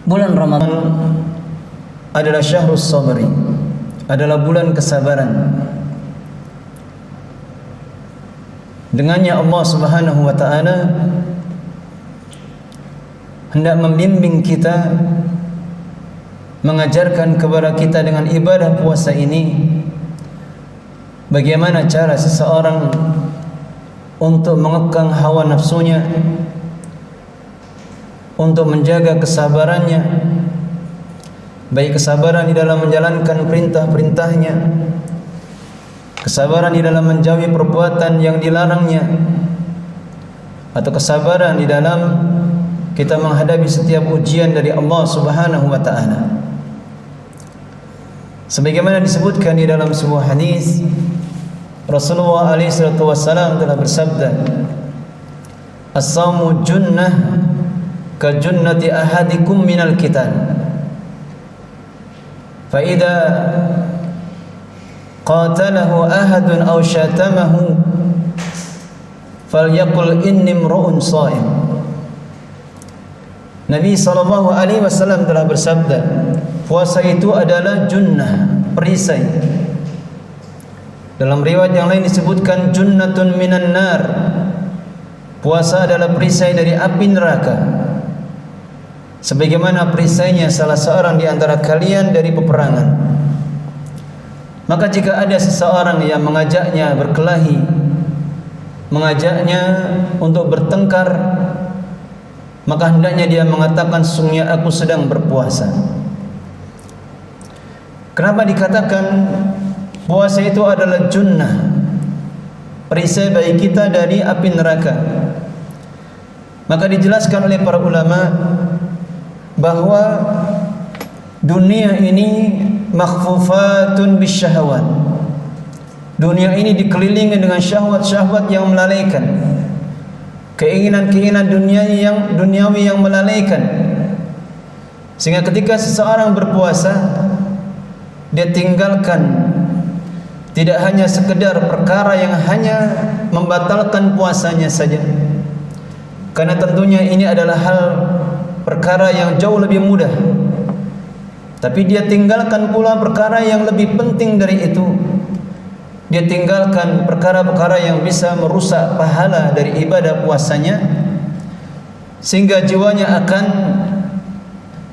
Bulan Ramadan adalah syahrus sabri, adalah bulan kesabaran. Dengannya Allah Subhanahu wa taala hendak membimbing kita, mengajarkan kepada kita dengan ibadah puasa ini bagaimana cara seseorang untuk mengekang hawa nafsunya, untuk menjaga kesabarannya, baik kesabaran di dalam menjalankan perintah-perintahnya, kesabaran di dalam menjauhi perbuatan yang dilarangnya, atau kesabaran di dalam kita menghadapi setiap ujian dari Allah Subhanahu wa taala. Sebagaimana disebutkan di dalam sebuah hadis, Rasulullah alaihi salatu wasallam telah bersabda, "As-shaumu junnah ka junnati ahadikum minal qital. Fa idza qatalahu ahadun aw syatamahu falyaqul inni imru'un sha'im." Nabi sallallahu alaihi wasallam telah bersabda, puasa itu adalah junnah, perisai. Dalam riwayat yang lain disebutkan junnatun minan nar. Puasa adalah perisai dari api neraka. Sebagaimana perisainya salah seorang di antara kalian dari peperangan. Maka jika ada seseorang yang mengajaknya berkelahi, mengajaknya untuk bertengkar, maka hendaknya dia mengatakan, sesungguhnya aku sedang berpuasa. Kenapa dikatakan puasa itu adalah junnah, perisai bagi kita dari api neraka? Maka dijelaskan oleh para ulama bahwa dunia ini makhfufatun bisyahawat. Dunia ini dikelilingi dengan syahwat-syahwat yang melalaikan, keinginan-keinginan duniawi yang melalaikan. Sehingga ketika seseorang berpuasa, dia tinggalkan tidak hanya sekedar perkara yang hanya membatalkan puasanya saja, karena tentunya ini adalah hal perkara yang jauh lebih mudah. Tapi dia tinggalkan pula perkara yang lebih penting dari itu. Dia tinggalkan perkara-perkara yang bisa merusak pahala dari ibadah puasanya, sehingga jiwanya akan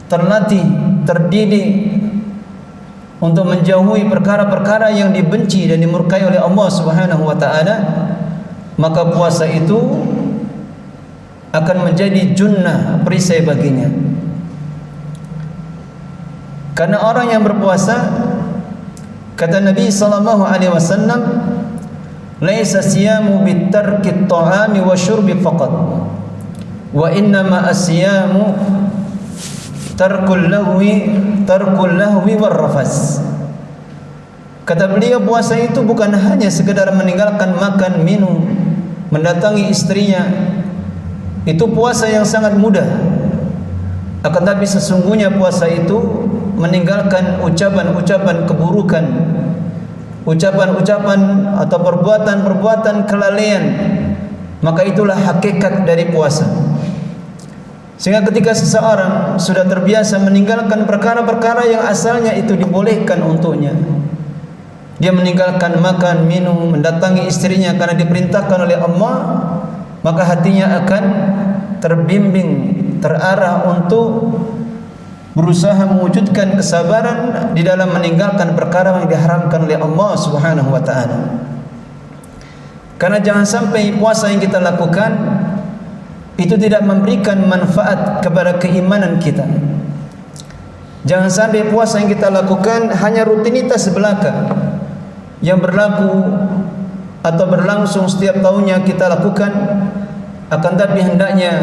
terlatih, terdidik untuk menjauhi perkara-perkara yang dibenci dan dimurkai oleh Allah Subhanahu wa taala. Maka puasa itu akan menjadi junnah, perisai baginya. Karena orang yang berpuasa, kata Nabi sallallahu alaihi wasallam, laisa siyamu bitarki at-ta'ami wa syurbi faqat, wa innama as-siyamu tarkul lahwi war rafas. Kata beliau, puasa itu bukan hanya sekedar meninggalkan makan minum, mendatangi istrinya. Itu puasa yang sangat mudah. Akan tapi sesungguhnya puasa itu meninggalkan ucapan-ucapan keburukan, ucapan-ucapan atau perbuatan-perbuatan kelalaian. Maka itulah hakikat dari puasa. Sehingga ketika seseorang sudah terbiasa meninggalkan perkara-perkara yang asalnya itu dibolehkan untuknya, dia meninggalkan makan, minum, mendatangi istrinya karena diperintahkan oleh Allah, maka hatinya akan terbimbing, terarah untuk berusaha mewujudkan kesabaran di dalam meninggalkan perkara yang diharamkan oleh Allah Subhanahu wa taala. Karena jangan sampai puasa yang kita lakukan itu tidak memberikan manfaat kepada keimanan kita. Jangan sampai puasa yang kita lakukan hanya rutinitas belaka yang berlaku atau berlangsung setiap tahunnya kita lakukan. Akan tapi hendaknya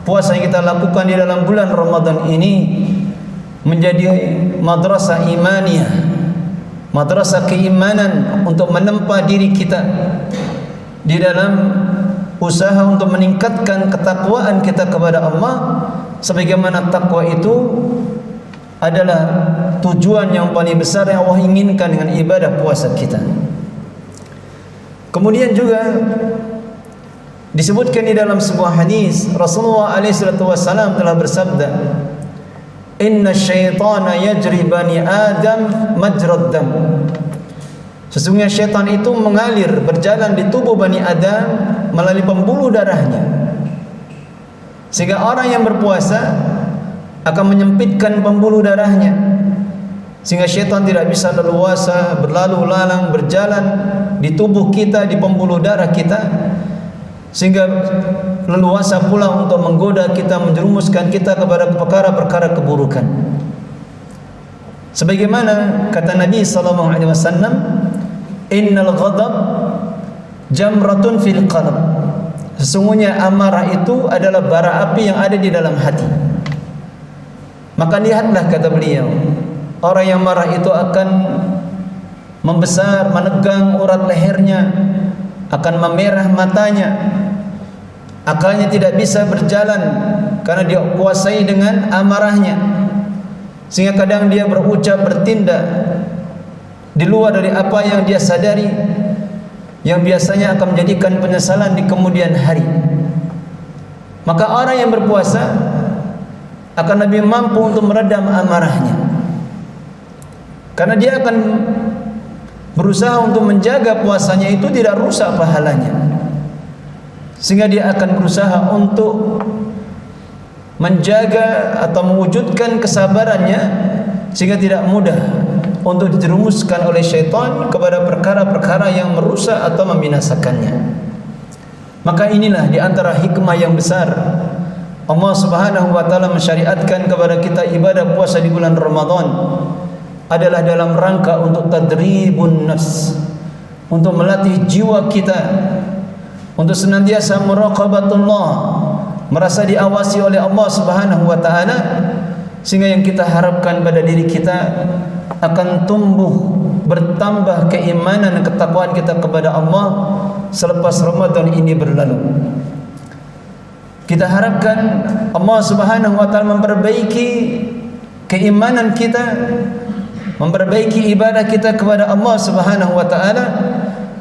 puasa yang kita lakukan di dalam bulan Ramadan ini menjadi madrasah imaniyah, madrasah keimanan untuk menempa diri kita di dalam usaha untuk meningkatkan ketakwaan kita kepada Allah, sebagaimana takwa itu adalah tujuan yang paling besar yang Allah inginkan dengan ibadah puasa kita. Kemudian juga disebutkan di dalam sebuah hadis, Rasulullah alaihi wasallam telah bersabda, inna syaitana yajri bani Adam majrad dam. Sesungguhnya syaitan itu mengalir, berjalan di tubuh Bani Adam melalui pembuluh darahnya. Sehingga orang yang berpuasa akan menyempitkan pembuluh darahnya, sehingga syaitan tidak bisa leluasa berlalu lalang berjalan di tubuh kita, di pembuluh darah kita, sehingga leluasa pula untuk menggoda kita, menjerumuskan kita kepada perkara-perkara keburukan. Sebagaimana kata Nabi SAW, innal ghadab jamratun fil qalb. Sesungguhnya amarah itu adalah bara api yang ada di dalam hati. Maka lihatlah, kata beliau, orang yang marah itu akan membesar, menegang urat lehernya, akan memerah matanya, akalnya tidak bisa berjalan karena dia kuasai dengan amarahnya, sehingga kadang dia berucap, bertindak di luar dari apa yang dia sadari, yang biasanya akan menjadikan penyesalan di kemudian hari. Maka orang yang berpuasa akan lebih mampu untuk meredam amarahnya, karena dia akan berusaha untuk menjaga puasanya itu tidak rusak pahalanya, sehingga dia akan berusaha untuk menjaga atau mewujudkan kesabarannya sehingga tidak mudah untuk dijerumuskan oleh syaitan kepada perkara-perkara yang merusak atau membinasakannya. Maka inilah di antara hikmah yang besar Allah Subhanahu wa taala mensyariatkan kepada kita ibadah puasa di bulan Ramadan adalah dalam rangka untuk tadribun nafs, untuk melatih jiwa kita untuk senantiasa muraqabatullah, merasa diawasi oleh Allah Subhanahu wa taala, sehingga yang kita harapkan pada diri kita akan tumbuh, bertambah keimanan dan ketakwaan kita kepada Allah selepas Ramadan ini berlalu. Kita harapkan Allah Subhanahu wa taala memperbaiki keimanan kita, memperbaiki ibadah kita kepada Allah Subhanahu wa taala,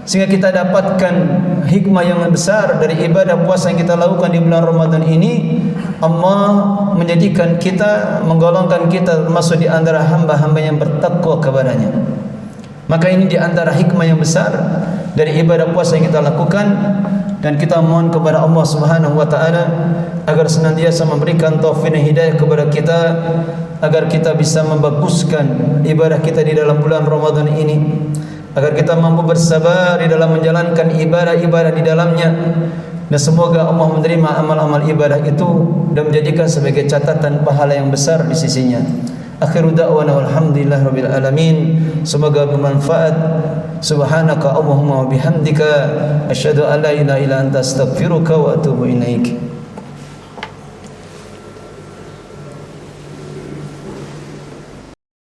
sehingga kita dapatkan hikmah yang besar dari ibadah puasa yang kita lakukan di bulan Ramadan ini. Allah menjadikan kita, menggolongkan kita termasuk di antara hamba-hamba yang bertakwa kepadanya. Maka ini di antara hikmah yang besar dari ibadah puasa yang kita lakukan, dan kita mohon kepada Allah Subhanahu wa taala agar senantiasa memberikan taufik dan hidayah kepada kita, agar kita bisa membaguskan ibadah kita di dalam bulan Ramadan ini, agar kita mampu bersabar di dalam menjalankan ibadah-ibadah di dalamnya, dan semoga Allah menerima amal-amal ibadah itu dan menjadikan sebagai catatan pahala yang besar di sisinya. Akhiru da'wana walhamdulillahirabbil alamin. Semoga bermanfaat. Subhanaka Allahumma wa bihamdika asyhadu an la ilaha illa anta astaghfiruka wa atubu ilaik.